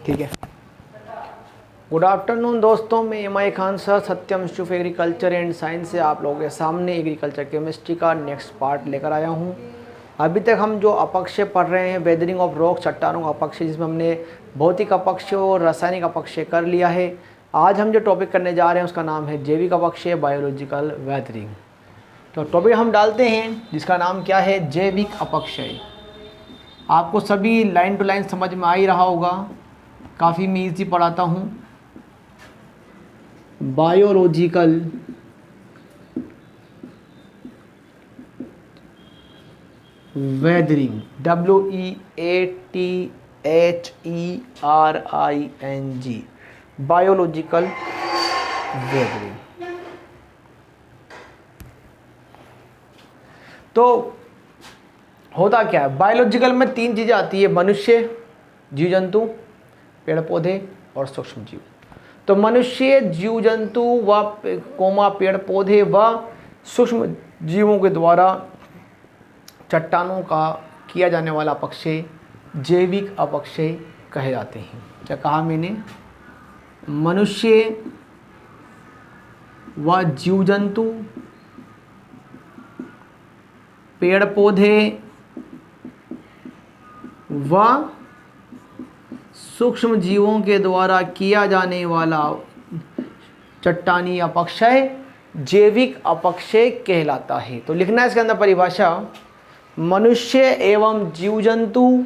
ठीक है। Good afternoon दोस्तों, मैं MI. Khan sir Satyam institute of agriculture and science से आप लोगों के सामने एग्रीकल्चर केमिस्ट्री का नेक्स्ट पार्ट लेकर आया हूं। अभी तक हम जो अपक्षय पढ़ रहे हैं, वेदरिंग ऑफ रॉक, चट्टानों का अपक्षय, जिसमें हमने भौतिक अपक्षय और रासायनिक अपक्षय कर लिया है। आज हम जो टॉपिक करने जा रहे हैं उसका नाम है जैविक अपक्षय, बायोलॉजिकल वेदरिंग। तो टॉपिक हम डालते हैं जिसका नाम क्या है, जैविक अपक्षय। आपको सभी लाइन टू लाइन समझ में आ ही रहा होगा, काफ़ी मैं ईजी पढ़ाता हूँ। Biological weathering, WEATHERING, biological weathering. तो होता क्या है, बायोलॉजिकल में तीन चीज़ें आती है, मनुष्य, जीव जंतु, पेड़ पौधे और सूक्ष्म जीव। तो मनुष्य, जीव जंतु व पेड़ पौधे व सूक्ष्म जीवों के द्वारा चट्टानों का किया जाने वाला अपक्षय जैविक अपक्षय कहे जाते हैं। क्या कहा मैंने, मनुष्य व जीव जंतु, पेड़ पौधे व सूक्ष्म जीवों के द्वारा किया जाने वाला चट्टानी अपक्षय जैविक अपक्षय कहलाता है। तो लिखना है इसके अंदर परिभाषा, मनुष्य एवं जीव जंतु,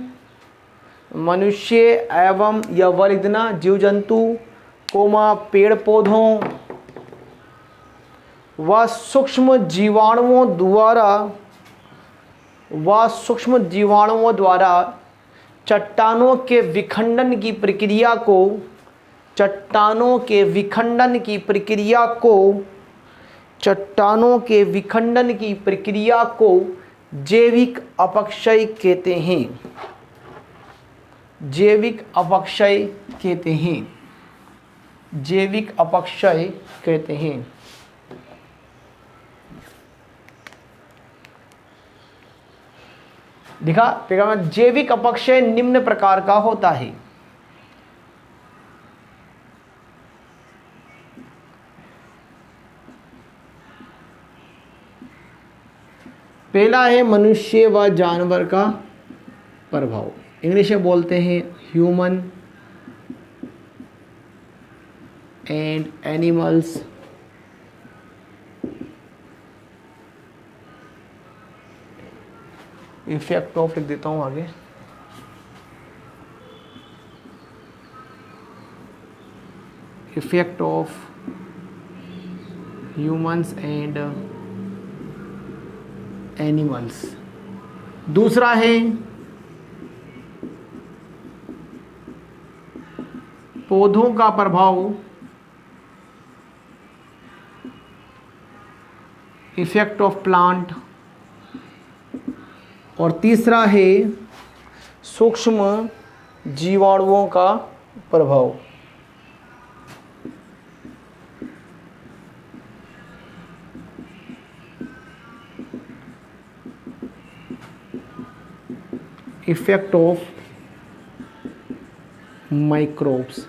मनुष्य एवं या वर्ग देना जीव जंतु कोमा पेड़ पौधों व सूक्ष्म जीवाणुओं द्वारा चट्टानों के विखंडन की प्रक्रिया को जैविक अपक्षय कहते हैं। जैविक अपक्षय कहते हैं। दिखा जैविक अपक्षय निम्न प्रकार का होता है। पहला है मनुष्य व जानवर का प्रभाव, इंग्लिश में बोलते हैं human and animals effect of, लिख देता हूं आगे, effect of humans and animals. दूसरा है पौधों का प्रभाव, इफेक्ट ऑफ प्लांट। और तीसरा है सूक्ष्म जीवाणुओं का प्रभाव। Effect of microbes.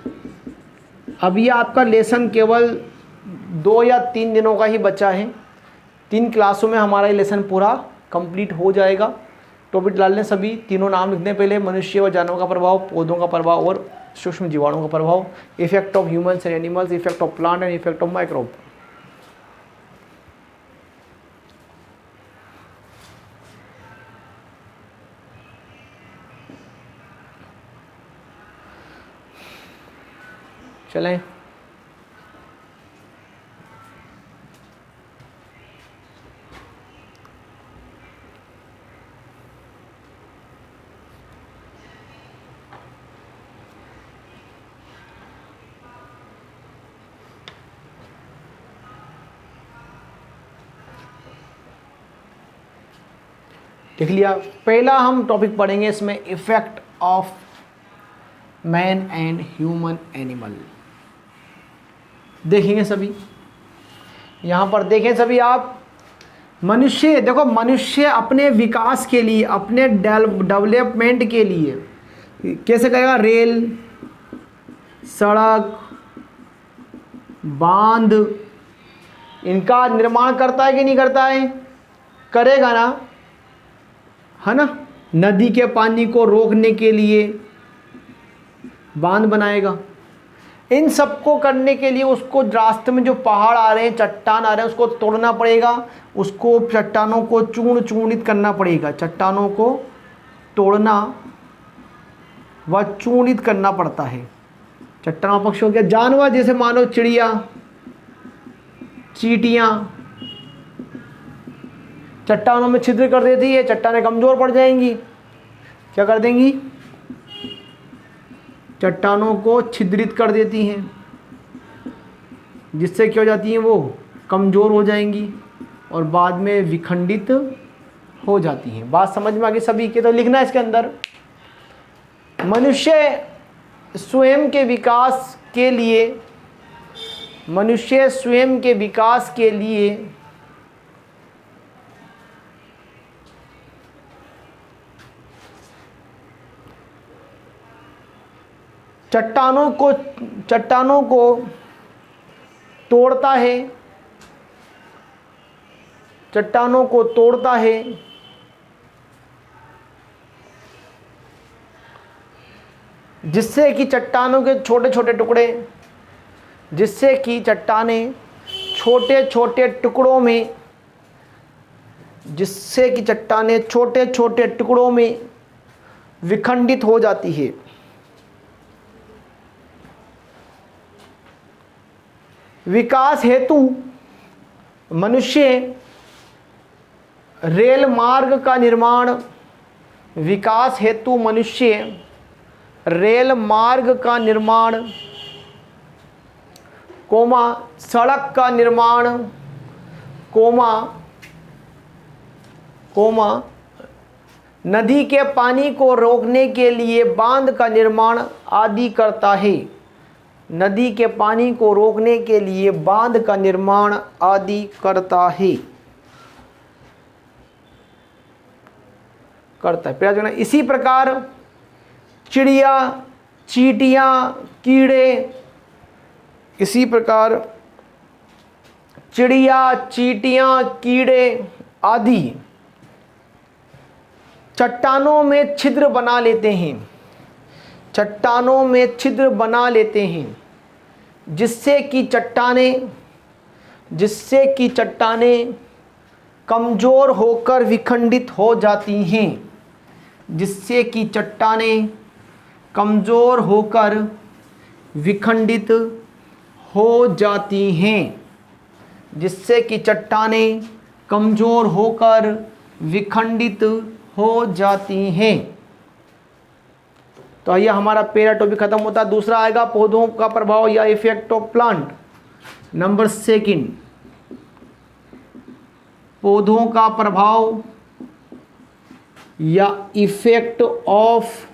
अब ये आपका लेसन केवल 2 या 3 दिनों का ही बचा है। 3 क्लासों में हमारा ये लेसन पूरा कंप्लीट हो जाएगा। टॉपिक डाल लें, सभी तीनों नाम लिखने पहले, मनुष्य व जानवरों का प्रभाव, पौधों का प्रभाव और सूक्ष्म जीवाणुओं का प्रभाव। Effect of humans and animals, effect of plant and effect of microbe. चलें, देख लिया। पहला हम टॉपिक पढ़ेंगे इसमें, effect of man and human animal. देखेंगे सभी, यहाँ पर देखें सभी आप, मनुष्य, देखो मनुष्य अपने विकास के लिए, अपने डेवलपमेंट के लिए कैसे करेगा, रेल, सड़क, बांध, इनका निर्माण करता है कि नहीं करता है? करेगा ना, है ना। नदी के पानी को रोकने के लिए बांध बनाएगा। इन सबको करने के लिए उसको रास्ते में जो पहाड़ आ रहे हैं, चट्टान आ रहे हैं, उसको तोड़ना पड़ेगा, उसको चट्टानों को चूर्णित करना पड़ेगा। चट्टानों को तोड़ना व चूर्णित करना पड़ता है। चट्टानों पक्षी हो गया, जानवर जैसे मानो चिड़िया, चींटियाँ चट्टानों में छिद्र कर देती है, चट्टानें कमज़ोर पड़ जाएंगी। क्या कर देंगी? चट्टानों को छिद्रित कर देती हैं, जिससे क्या हो जाती हैं? वो कमज़ोर हो जाएंगी और बाद में विखंडित हो जाती हैं। बात समझ में आ गई सभी के? तो लिखना है इसके अंदर, मनुष्य स्वयं के विकास के लिए, मनुष्य स्वयं के विकास के लिए चट्टानों को तोड़ता है, चट्टानों को तोड़ता है, जिससे कि चट्टानों के छोटे छोटे टुकड़े, जिससे कि चट्टानें छोटे छोटे टुकड़ों में, जिससे कि चट्टानें छोटे छोटे टुकड़ों में विखंडित हो जाती है। विकास हेतु मनुष्य रेल मार्ग का निर्माण, विकास हेतु मनुष्य रेल मार्ग का निर्माण, कोमा सड़क का निर्माण, कोमा नदी के पानी को रोकने के लिए बांध का निर्माण आदि करता है। नदी के पानी को रोकने के लिए बांध का निर्माण आदि करता है। इसी प्रकार चिड़िया, चींटियाँ, कीड़े, इसी प्रकार चिड़िया, चींटियाँ, कीड़े आदि चट्टानों में छिद्र बना लेते हैं, चट्टानों में छिद्र बना लेते हैं, जिससे कि चट्टानें कमज़ोर होकर विखंडित हो जाती हैं, जिससे कि चट्टानें कमज़ोर होकर विखंडित हो जाती हैं, जिससे कि चट्टानें कमज़ोर होकर विखंडित हो जाती हैं। तो ये हमारा पहला टॉपिक खत्म होता है। दूसरा आएगा पौधों का प्रभाव या effect of plant. Number second, पौधों का प्रभाव या इफेक्ट ऑफ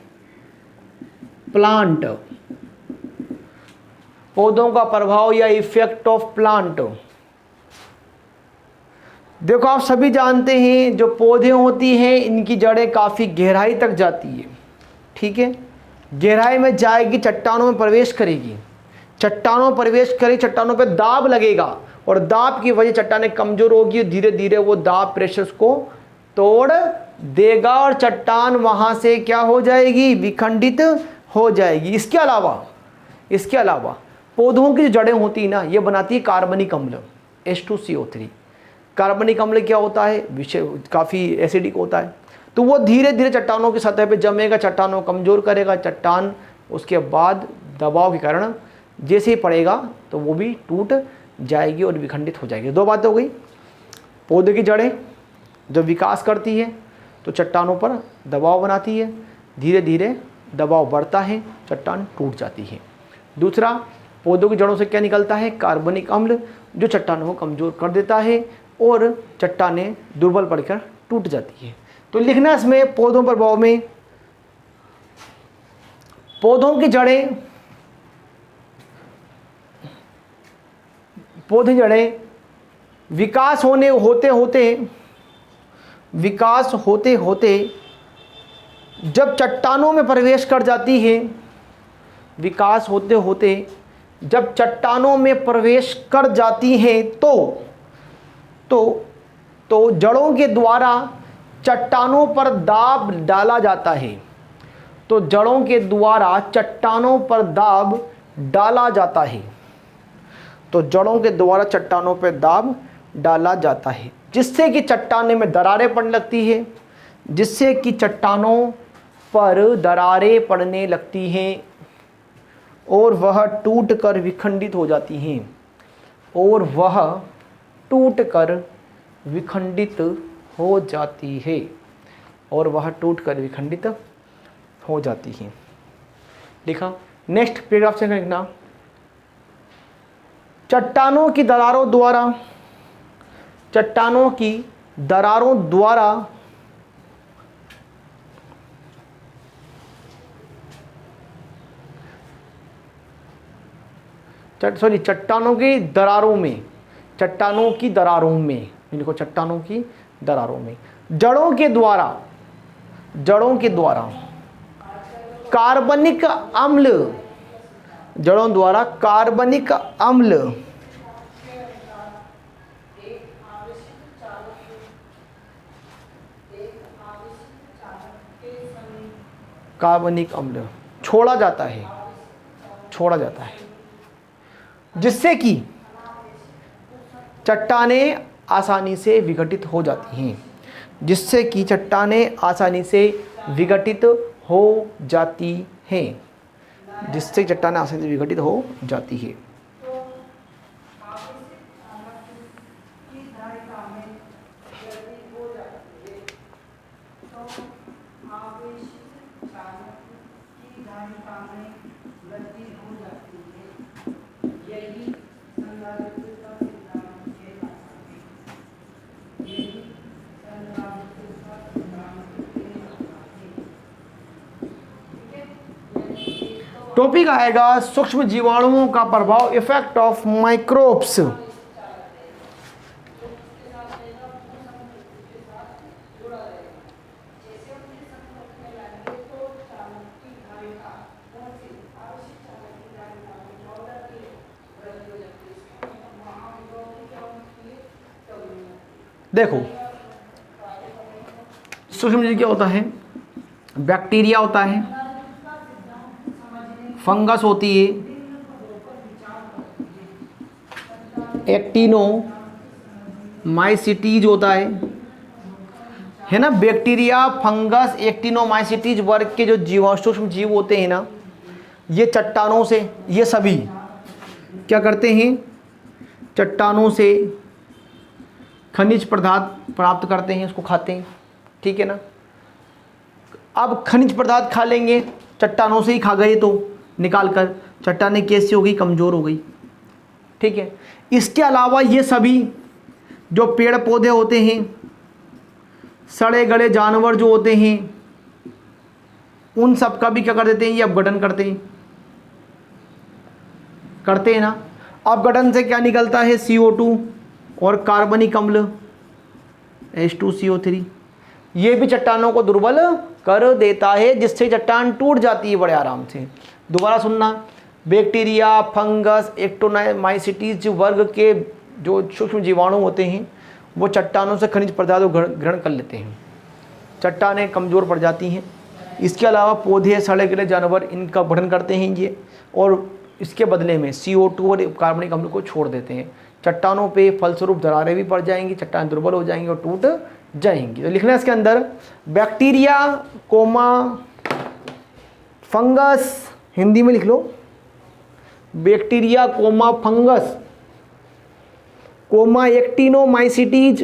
प्लांट, पौधों का प्रभाव या इफेक्ट ऑफ प्लांट। देखो आप सभी जानते हैं जो पौधे होती हैं इनकी जड़ें काफ़ी गहराई तक जाती है, ठीक है। गहराई में जाएगी, चट्टानों में प्रवेश करेगी, चट्टानों में प्रवेश करेगी, चट्टानों पे दाब लगेगा और दाब की वजह चट्टानें कमज़ोर होगी, धीरे धीरे वो दाब प्रेशर को तोड़ देगा और चट्टान वहाँ से क्या हो जाएगी? विखंडित हो जाएगी। इसके अलावा पौधों की जो जड़ें होती है ना, ये बनाती है कार्बनिक अम्ल H2CO3। कार्बनिक अम्ल क्या होता है? विषय काफ़ी एसिडिक होता है, तो वो धीरे धीरे चट्टानों की सतह पे जमेगा, चट्टानों को कमज़ोर करेगा। चट्टान उसके बाद दबाव के कारण जैसे ही पड़ेगा तो वो भी टूट जाएगी और विखंडित हो जाएगी। दो बातें हो गई। पौधे की जड़ें जब विकास करती है तो चट्टानों पर दबाव बनाती है, धीरे धीरे दबाव बढ़ता है, चट्टान टूट जाती है। दूसरा, पौधों की जड़ों से क्या निकलता है? कार्बनिक अम्ल, जो चट्टानों को कमज़ोर कर देता है और चट्टानें दुर्बल पड़कर टूट जाती है। तो लिखना इसमें पौधों प्रभाव में, पौधों की जड़ें, विकास होते होते जब चट्टानों में प्रवेश कर जाती है विकास होते होते जब चट्टानों में प्रवेश कर जाती हैं तो जड़ों के द्वारा चट्टानों पर दाब डाला जाता है। तो जड़ों के द्वारा चट्टानों पर दाब डाला जाता है। तो जड़ों के द्वारा चट्टानों पर दाब डाला जाता है, जिससे कि चट्टाने में दरारें पड़ने लगती है, जिससे कि चट्टानों पर दरारें पड़ने लगती हैं और वह टूटकर विखंडित हो जाती हैं, और वह टूटकर विखंडित हो जाती है, और वह टूटकर विखंडित हो जाती है। लिखा। नेक्स्ट पैराग्राफ से लिखना, चट्टानों की दरारों द्वारा चट्टानों की दरारों में इनको चट्टानों की दरारों में जड़ों के द्वारा कार्बनिक अम्ल छोड़ा जाता है, जिससे कि चट्टानें आसानी से विघटित हो जाती हैं, टॉपिक आएगा सूक्ष्म जीवाणुओं का प्रभाव, इफेक्ट ऑफ माइक्रोब्स। देखो सूक्ष्म जीव क्या होता है, बैक्टीरिया होता है, फंगस होती है, एक्टिनोमाइसिटीज होता है ना। बैक्टीरिया, फंगस, एक्टिनोमाइसिटीज वर्ग के जो सूक्ष्म जीव होते हैं ना, ये चट्टानों से, ये सभी क्या करते हैं, चट्टानों से खनिज पदार्थ प्राप्त करते हैं, उसको खाते हैं, ठीक है ना। अब खनिज पदार्थ खा लेंगे, चट्टानों से ही खा गए तो निकाल कर, चट्टानें कैसी हो गई, कमज़ोर हो गई, ठीक है। इसके अलावा ये सभी जो पेड़ पौधे होते हैं, सड़े गले जानवर जो होते हैं, उन सब का भी क्या कर देते हैं, ये अपघटन करते हैं ना। अपघटन से क्या निकलता है, CO2 और कार्बनिक अम्ल H2CO3, ये भी चट्टानों को दुर्बल कर देता है, जिससे चट्टान टूट जाती है बड़े आराम से। दोबारा सुनना, बैक्टीरिया, फंगस, एक्टिनोमाइसिटीज वर्ग के जो सूक्ष्म जीवाणु होते हैं, वो चट्टानों से खनिज पदार्थ ग्रहण कर लेते हैं, चट्टानें कमज़ोर पड़ जाती हैं। इसके अलावा पौधे, सड़े गले जानवर, इनका गठन करते हैं ये, और इसके बदले में CO2 और कार्बनिक अम्ल को छोड़ देते हैं। चट्टानों पे फलस्वरूप दरारें भी पड़ जाएंगी, चट्टान दुर्बल हो जाएंगी और टूट जाएंगी। तो लिखना है इसके अंदर, बैक्टीरिया कोमा फंगस, हिंदी में लिख लो, bacteria comma fungus comma actinomycetes,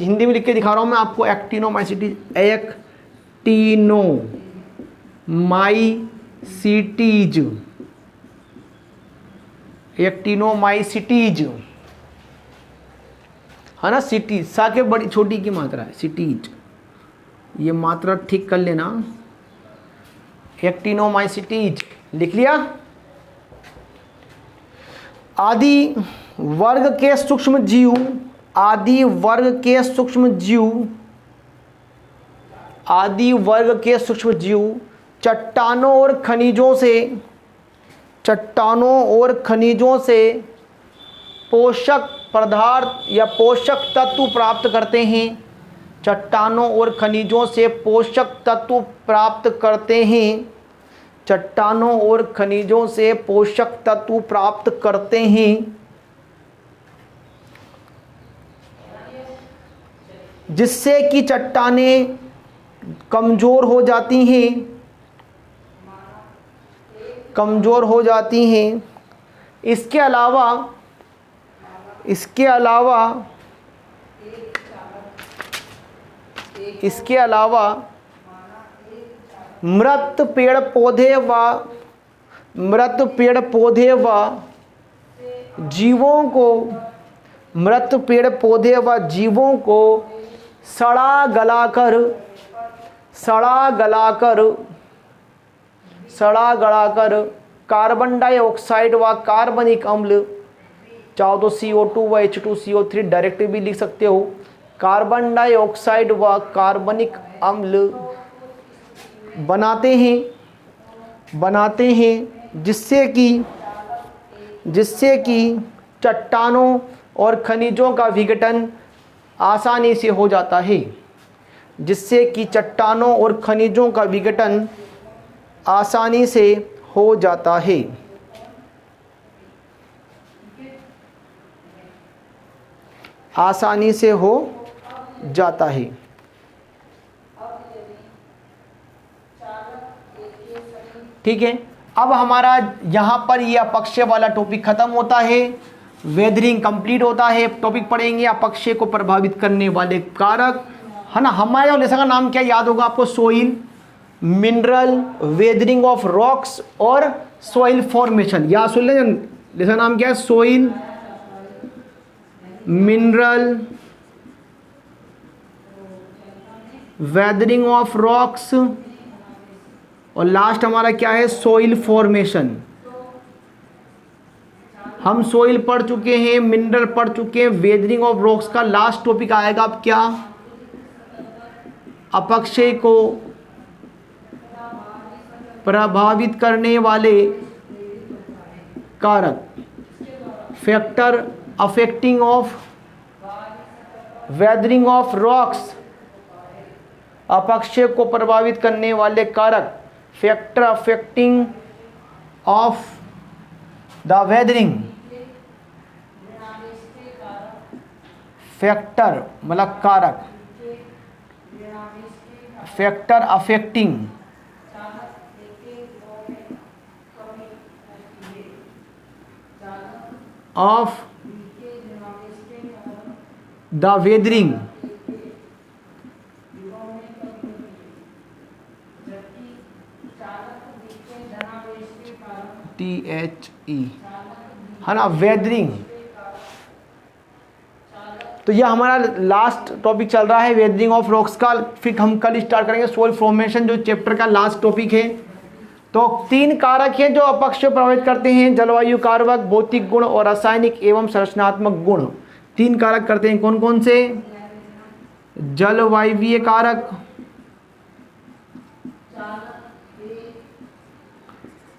Hindi में लिख के दिखा रहा हूं मैं आपको, एक्टिनोमाइसिटीज, एक्टिनोमाइसिटीज है ना। सिटीज, सा के बड़ी छोटी की मात्रा है, सिटीज, ये मात्रा ठीक कर लेना। एक्टिनोमाइसिटीज लिख लिया। आदि वर्ग के सूक्ष्म जीव, आदि वर्ग के सूक्ष्म जीव चट्टानों और खनिजों से पोषक पदार्थ या पोषक तत्व प्राप्त करते हैं। चट्टानों और खनिजों से पोषक तत्व प्राप्त करते हैं। चट्टानों और खनिजों से पोषक तत्व प्राप्त करते हैं, जिससे कि चट्टानें कमज़ोर हो जाती हैं। इसके अलावा मृत पेड़ पौधे व जीवों को सड़ा गलाकर कार्बन डाइऑक्साइड व कार्बनिक अम्ल, चाहो तो CO2 व H2CO3 डायरेक्ट भी लिख सकते हो, कार्बन डाइऑक्साइड व कार्बनिक अम्ल बनाते हैं, जिससे कि चट्टानों और खनिजों का विघटन आसानी से हो जाता है। जिससे कि चट्टानों और खनिजों का विघटन आसानी से हो जाता है। ठीक है, अब हमारा यहाँ पर ये अपक्षय वाला टॉपिक खत्म होता है, वेदरिंग कंप्लीट होता है। टॉपिक पढ़ेंगे अपक्षय को प्रभावित करने वाले कारक, है ना। हमारे लेसन का नाम क्या याद होगा आपको? Soil, mineral, weathering of rocks और सोइल फॉर्मेशन। या सुन ले, लेसन नाम क्या है? Soil, mineral, weathering of rocks और लास्ट हमारा क्या है? Soil formation. हम सोइल पढ़ चुके हैं, मिनरल पढ़ चुके हैं, वेदरिंग ऑफ रॉक्स का लास्ट टॉपिक आएगा अब क्या? अपक्षय को प्रभावित करने वाले कारक, factor affecting of weathering of rocks. अपक्षय को प्रभावित करने वाले कारक, factor affecting of the weathering, factor मतलब कारक, factor affecting of the weathering, THE, है ना, वेदरिंग। तो यह हमारा लास्ट टॉपिक चल रहा है वेदरिंग ऑफ रॉक्स का। फिर हम कल स्टार्ट करेंगे सोइल फॉर्मेशन, जो चैप्टर का लास्ट टॉपिक है। तो 3 कारक हैं जो अपक्षय प्रभावित करते हैं: जलवायु कारक, भौतिक गुण और रासायनिक एवं संरचनात्मक गुण। 3 कारक करते हैं, कौन कौन से? जलवायवीय कारक,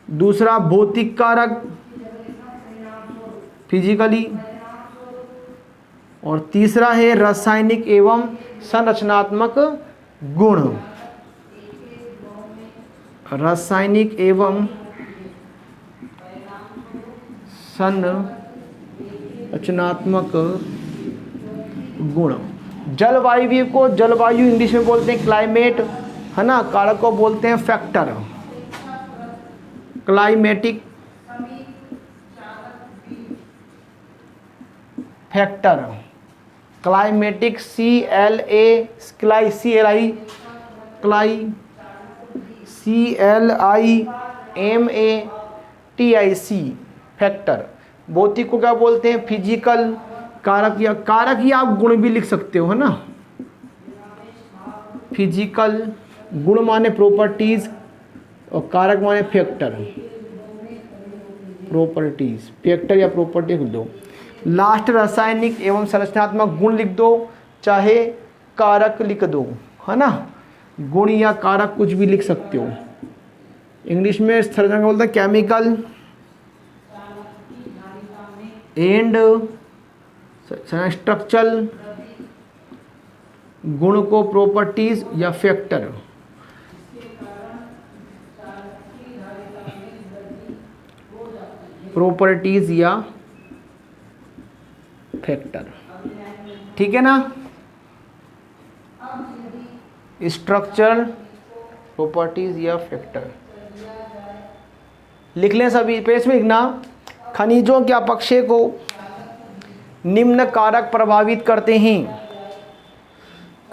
दूसरा भौतिक कारक फिजिकली, और तीसरा है रासायनिक एवं संरचनात्मक गुण। रासायनिक एवं संरचनात्मक गुण। जलवायु को जलवायु इंग्लिश में बोलते हैं क्लाइमेट, है ना। कारक को बोलते हैं factor, climatic factor, climatic CLIMATIC factor. भौतिक को क्या बोलते हैं? फिजिकल कारक, या कारक ही आप गुण भी लिख सकते हो, है ना। फिजिकल गुण माने प्रॉपर्टीज और कारक माने फैक्टर, प्रॉपर्टीज, फैक्टर या प्रॉपर्टी लिख दो। लास्ट रासायनिक एवं संरचनात्मक गुण लिख दो, चाहे कारक लिख दो, है ना। गुण या कारक कुछ भी लिख सकते हो। इंग्लिश में संरचना को बोलते हैं केमिकल एंड स्ट्रक्चरल गुण को प्रॉपर्टीज या फैक्टर। प्रॉपर्टीज या फैक्टर, ठीक है ना। स्ट्रक्चर, प्रॉपर्टीज या फैक्टर लिख लें सभी पेज में लिखना। खनिजों के अपक्षय को निम्न कारक प्रभावित करते हैं।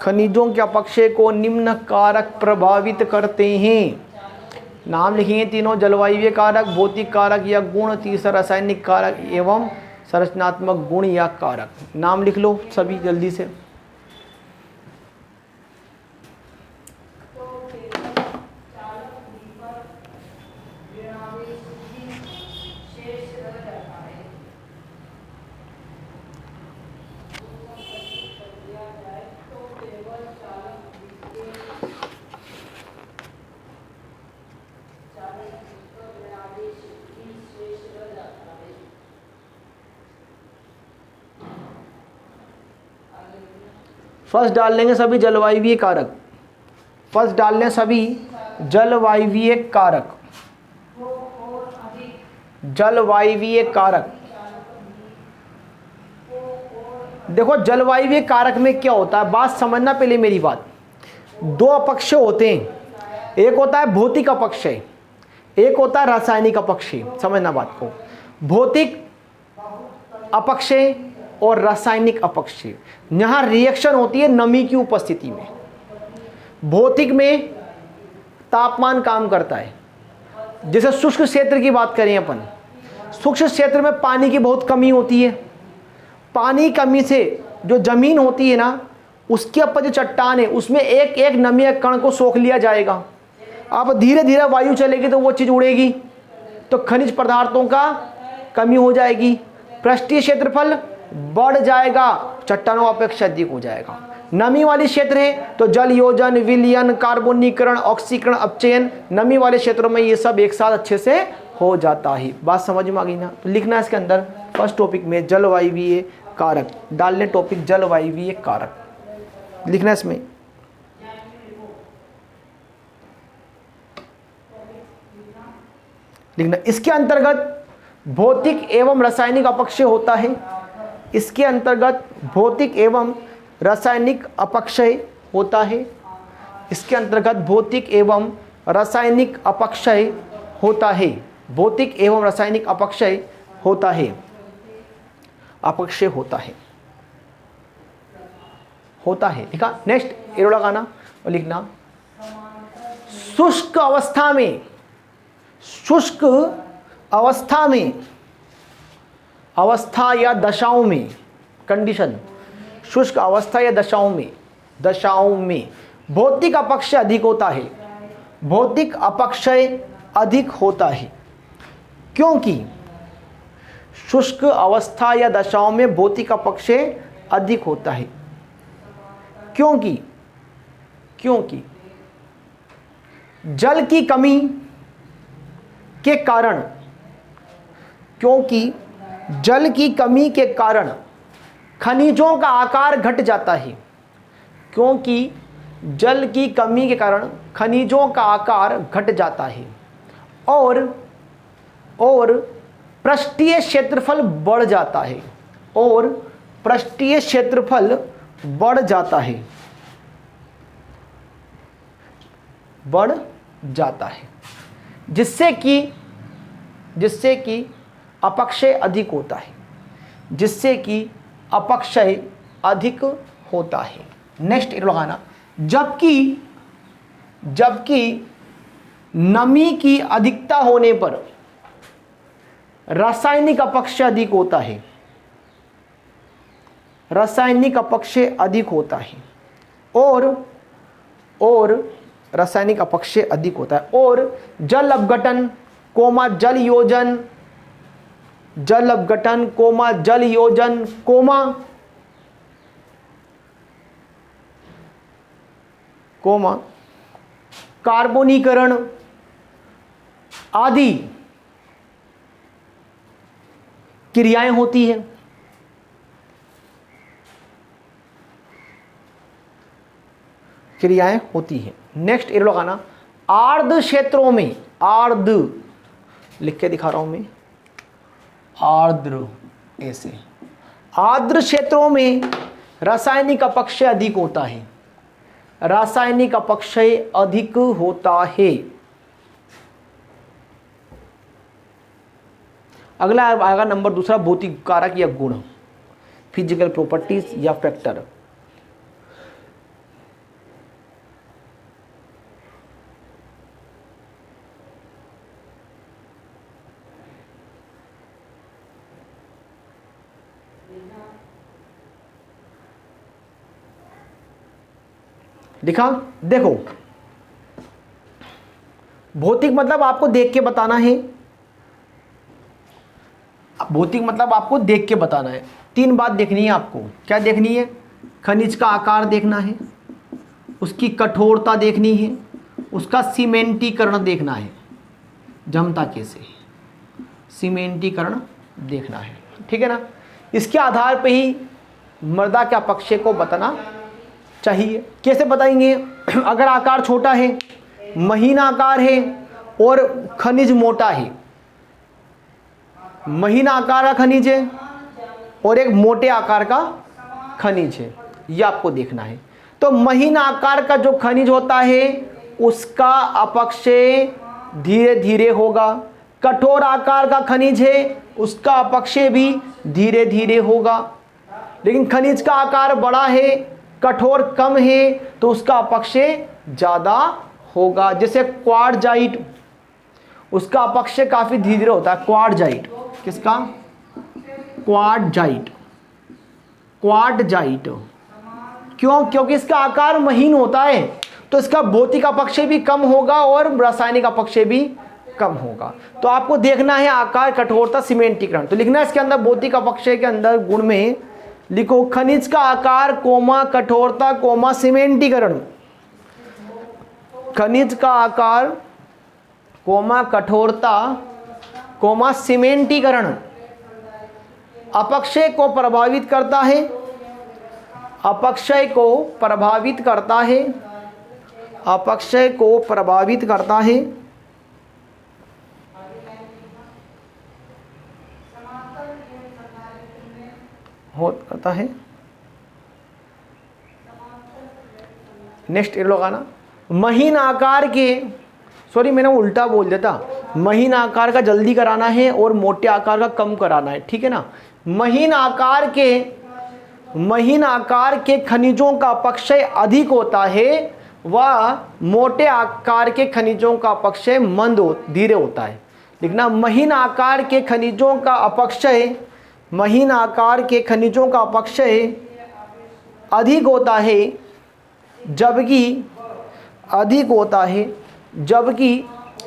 खनिजों के अपक्षय को निम्न कारक प्रभावित करते हैं। नाम लिखेंगे तीनों: जलवायु कारक, भौतिक कारक या गुण, तीसरा रासायनिक कारक एवं संरचनात्मक गुण या कारक। नाम लिख लो सभी जल्दी से। फर्स्ट डाल लेंगे सभी जलवायवीय कारक। फर्स्ट डाल लें सभी जलवायवीय कारक। जलवायवीय कारक, देखो जलवायवीय कारक में क्या होता है, बात समझना पहले मेरी बात। दो अपक्षय होते हैं, एक होता है भौतिक अपक्षय, एक होता है रासायनिक अपक्षय। समझना बात को। भौतिक अपक्षय और रासायनिक अपक्षय, यहाँ रिएक्शन होती है नमी की उपस्थिति में। भौतिक में तापमान काम करता है। जैसे शुष्क क्षेत्र की बात करें अपन, शुष्क क्षेत्र में पानी की बहुत कमी होती है। पानी कमी से जो जमीन होती है ना, उसके ऊपर जो चट्टान है उसमें एक एक नमी कण को सोख लिया जाएगा। अब धीरे धीरे वायु चलेगी तो वो चीज़ उड़ेगी, तो खनिज पदार्थों का कमी हो जाएगी। पृष्ठीय क्षेत्रफल बढ़ जाएगा, चट्टानों अपेक्षा अधिक हो जाएगा। नमी वाली क्षेत्र है तो जल योजन, विलयन, कार्बोनीकरण, ऑक्सीकरण, अपचयन, नमी वाले क्षेत्रों में ये सब एक साथ अच्छे से हो जाता है। बात समझ में आ गई ना। तो लिखना है इसके अंदर फर्स्ट टॉपिक में जलवायवीय कारक, डालने टॉपिक जलवायवीय कारक लिखना इसमें। लिखना इसके अंतर्गत भौतिक एवं रासायनिक अपक्षय होता है। इसके अंतर्गत भौतिक एवं रासायनिक अपक्षय होता है। इसके अंतर्गत भौतिक एवं रासायनिक अपक्षय होता है। भौतिक एवं रासायनिक अपक्षय होता है। अपक्षय होता है, होता है। लिखा। नेक्स्ट एरो लगाना और लिखना शुष्क अवस्था में, शुष्क अवस्था में, अवस्था या दशाओं में, कंडीशन, शुष्क अवस्था या दशाओं में, दशाओं में भौतिक अपक्षय अधिक होता है। भौतिक अपक्षय अधिक होता है क्योंकि शुष्क अवस्था या दशाओं में भौतिक अपक्षय अधिक होता है क्योंकि जल की कमी के कारण, क्योंकि जल की कमी के कारण खनिजों का आकार घट जाता है। क्योंकि जल की कमी के कारण खनिजों का आकार घट जाता है और पृष्ठीय क्षेत्रफल बढ़ जाता है, और पृष्ठीय क्षेत्रफल बढ़ जाता है, बढ़ जाता है, जिससे कि अपक्षय अधिक होता है, जिससे कि अपक्षय अधिक होता है। नेक्स्ट लगाना, जबकि नमी की अधिकता होने पर रासायनिक अपक्षय अधिक होता है। रासायनिक अपक्षय अधिक होता है और रासायनिक अपक्षय अधिक होता है। और जल अपघटन कोमा जल योजन, जल अपघटन कोमा जल योजन कोमा कार्बोनीकरण आदि क्रियाएं होती है। क्रियाएं होती हैं। नेक्स्ट ये लगाना, आर्द्र क्षेत्रों में, आर्द्र लिख के दिखा रहा हूं मैं, आर्द्र ऐसे, आर्द्र क्षेत्रों में रासायनिक अपक्षय अधिक होता है, रासायनिक अपक्षय अधिक होता है। अगला आएगा नंबर दूसरा, भौतिक कारक या गुण, फिजिकल प्रॉपर्टीज या फैक्टर। लिखा, देखो भौतिक मतलब आपको देख के बताना है, भौतिक मतलब आपको देख के बताना है। तीन बात देखनी है आपको। क्या देखनी है? खनिज का आकार देखना है, उसकी कठोरता देखनी है, उसका सीमेंटीकरण देखना है, जमता कैसे, सीमेंटीकरण देखना है, ठीक है ना। इसके आधार पे ही मृदा के अपक्षय को बताना चाहिए। कैसे बताएंगे? अगर आकार छोटा है, महीन आकार है और खनिज मोटा है, महीन आकार का खनिज है और एक मोटे आकार का खनिज है, यह आपको देखना है। तो महीन आकार का जो खनिज होता है उसका अपक्षय धीरे धीरे होगा, कठोर आकार का खनिज है उसका अपक्षय भी धीरे धीरे होगा। लेकिन खनिज का आकार बड़ा है, कठोर कम है, तो उसका अपक्षय ज़्यादा होगा। जैसे क्वार्टजाइट, उसका अपक्षय काफ़ी धीरे धीरे होता है। क्वार्टजाइट, किसका? Quartzite, quartzite. क्यों? क्योंकि इसका आकार महीन होता है, तो इसका भौतिक अपक्षय भी कम होगा और रासायनिक अपक्षय भी कम होगा। तो आपको देखना है आकार, कठोरता, सीमेंटीकरण। तो लिखना है इसके अंदर भौतिक अपक्षय के अंदर गुण में लिखो खनिज का आकार कोमा कठोरता कोमा सीमेंटीकरण। खनिज का आकार कोमा कठोरता कोमा सीमेंटीकरण अपक्षय को प्रभावित करता है, अपक्षय को प्रभावित करता है, अपक्षय को प्रभावित करता है। होता है। नेक्स्ट ये लोग आना, महीन आकार के, सॉरी मैंने उल्टा बोल देता, महीन आकार का जल्दी कराना है और मोटे आकार का कम कराना है, ठीक है ना। महीन आकार के खनिजों का अपक्षय अधिक होता है व मोटे आकार के खनिजों का अपक्षय मंद धीरे होता है। लिखना महीन आकार के खनिजों का अपक्षय, महीन आकार के खनिजों का अपक्षय अधिक होता है जबकि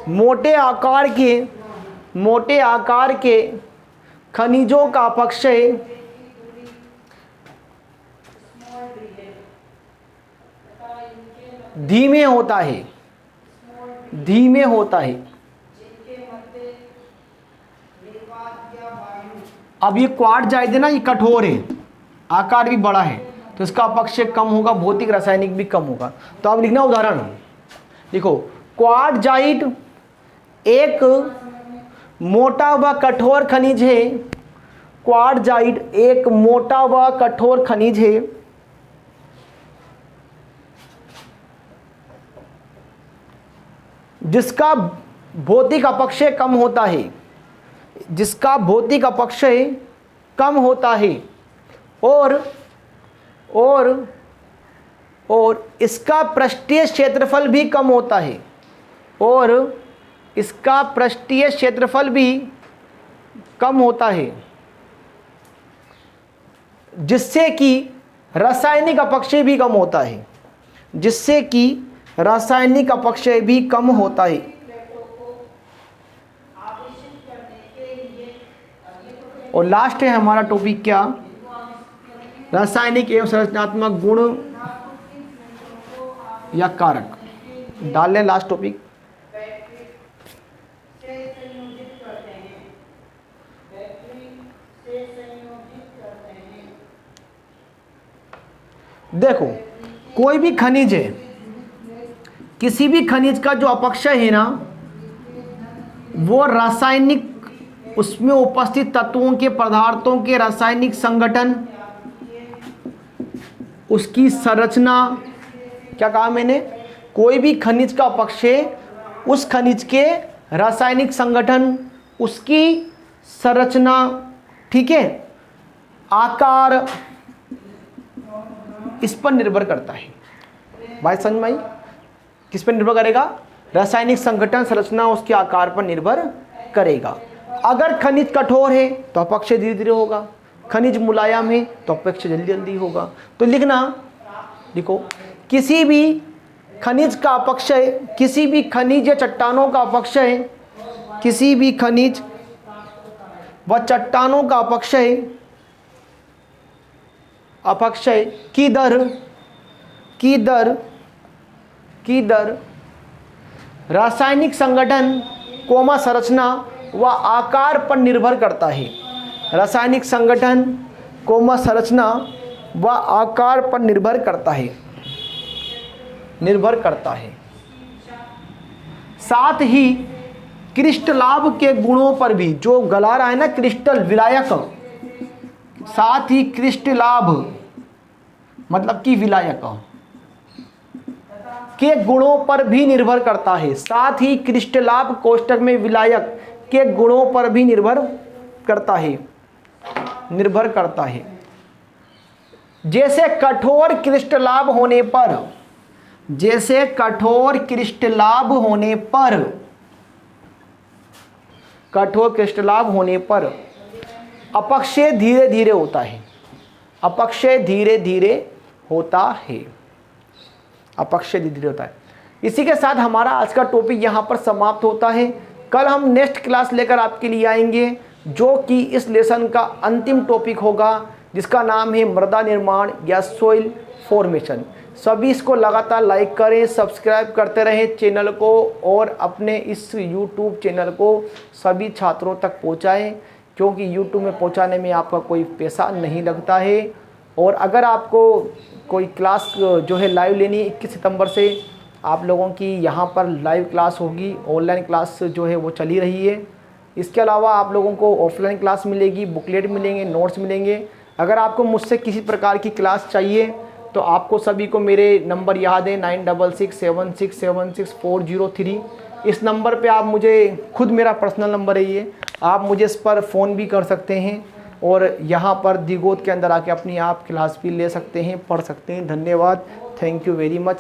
मोटे आकार के खनिजों का अपक्षय धीमे होता है, धीमे होता है। अब ये क्वार्टजाइट है ना, ये कठोर है, आकार भी बड़ा है, तो इसका अपक्षय कम होगा, भौतिक रासायनिक भी कम होगा। तो अब लिखना उदाहरण, देखो क्वार्टजाइट एक मोटा व कठोर खनिज है, क्वार्टजाइट एक मोटा व कठोर खनिज है जिसका भौतिक अपक्षय कम होता है, जिसका भौतिक अपक्षय कम होता है और इसका पृष्ठीय क्षेत्रफल भी कम होता है, और इसका पृष्ठीय क्षेत्रफल भी कम होता है, जिससे कि रासायनिक अपक्षय भी कम होता है, जिससे कि रासायनिक अपक्षय भी कम होता है। और लास्ट है हमारा टॉपिक क्या? रासायनिक एवं संरचनात्मक गुण या कारक। डाल लें लास्ट टॉपिक। देखो कोई भी खनिज है, किसी भी खनिज का जो अपक्षय है ना, वो रासायनिक, उसमें उपस्थित तत्वों के, पदार्थों के रासायनिक संगठन, उसकी संरचना, क्या कहा मैंने, कोई भी खनिज का अपक्षय उस खनिज के रासायनिक संगठन, उसकी संरचना, ठीक है, आकार, इस पर निर्भर करता है। बात समझ में आई? किस पर निर्भर करेगा? रासायनिक संगठन, संरचना, उसके आकार पर निर्भर करेगा। अगर खनिज कठोर है तो अपक्षय धीरे धीरे होगा, खनिज मुलायम है तो अपक्षय जल्दी जल्दी होगा। तो लिखना, लिखो, किसी भी खनिज का अपक्षय, किसी भी खनिज या चट्टानों का अपक्षय, किसी भी खनिज व चट्टानों का अपक्षय, अपक्षय की दर रासायनिक संगठन, कोमा संरचना व आकार पर निर्भर करता है। रासायनिक संगठन, कोमा संरचना व आकार पर निर्भर करता है, निर्भर करता है। साथ ही क्रिस्टलाभ के गुणों पर भी, जो गला रहा है ना क्रिस्टल, विलायक, साथ ही क्रिस्टलाभ मतलब कि विलायक के गुणों पर भी निर्भर करता है। साथ ही क्रिस्टलाभ कोष्ठक में विलायक के गुणों पर भी निर्भर करता है, निर्भर करता है। जैसे कठोर क्रिस्टलाभ होने पर, जैसे कठोर क्रिस्टलाभ होने पर, कठोर क्रिस्टलाभ होने पर अपक्षय धीरे धीरे होता है, अपक्षय धीरे धीरे होता है, अपक्षय धीरे धीरे होता है। इसी के साथ हमारा आज का टॉपिक यहाँ पर समाप्त होता है। कल हम नेक्स्ट क्लास लेकर आपके लिए आएंगे, जो कि इस लेसन का अंतिम टॉपिक होगा, जिसका नाम है मृदा निर्माण या सॉइल फॉर्मेशन। सभी इसको लगातार लाइक करें, सब्सक्राइब करते रहें चैनल को, और अपने इस यूट्यूब चैनल को सभी छात्रों तक पहुँचाएँ, क्योंकि यूट्यूब में पहुँचाने में आपका कोई पैसा नहीं लगता है। और अगर आपको कोई क्लास जो है लाइव लेनी है, 21 सितंबर से आप लोगों की यहाँ पर लाइव क्लास होगी, ऑनलाइन क्लास जो है वो चली रही है। इसके अलावा आप लोगों को ऑफलाइन क्लास मिलेगी, बुकलेट मिलेंगे, नोट्स मिलेंगे। अगर आपको मुझसे किसी प्रकार की क्लास चाहिए तो आपको सभी को मेरे नंबर याद है, 9667676403। इस नंबर पे आप मुझे, खुद मेरा पर्सनल नंबर है ये, आप मुझे इस पर फ़ोन भी कर सकते हैं, और यहाँ पर दिगोद के अंदर आके अपनी आप क्लास भी ले सकते हैं, पढ़ सकते हैं। धन्यवाद, थैंक यू वेरी मच।